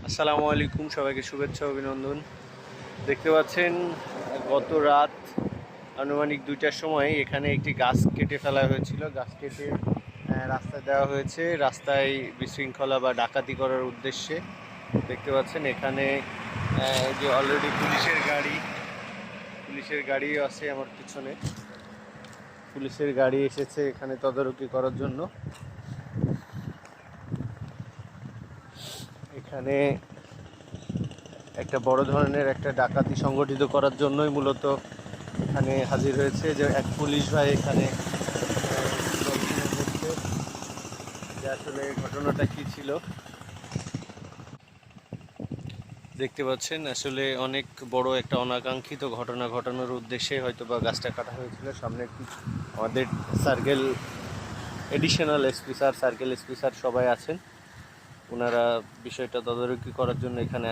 আসসালামু আলাইকুম, সবাইকে শুভেচ্ছা অভিনন্দন। দেখতে পাচ্ছেন গত রাত আনুমানিক 2টার সময় এখানে একটি গাছ কেটে ফেলা হয়েছিল। গাছ কেটে রাস্তায় দেওয়া হয়েছে, রাস্তায় বিশৃঙ্খলা বা ডাকাতি করার উদ্দেশ্যে। দেখতে পাচ্ছেন এখানে যে অলরেডি পুলিশের গাড়ি আছে আমার পিছনে। পুলিশের গাড়ি এসেছে এখানে তদারকি করার জন্য। এখানে একটা বড় ধরনের একটা ডাকাতি সংগঠিত করার জন্যই মূলত এখানে হাজির হয়েছে। যে এক পুলিশ ভাই এখানে তদন্ত করছে যে আসলে ঘটনাটা কি ছিল। দেখতে পাচ্ছেন আসলে অনেক বড় একটা অনাকাঙ্ক্ষিত ঘটনা ঘটানোর উদ্দেশ্যে হয়তো বা গাছটা কাটা হয়েছিল। সামনে আমাদের circle additional SP sir, circle SP sir সবাই আছেন। ওনারা বিষয়টা তদারকি করার জন্য এখানে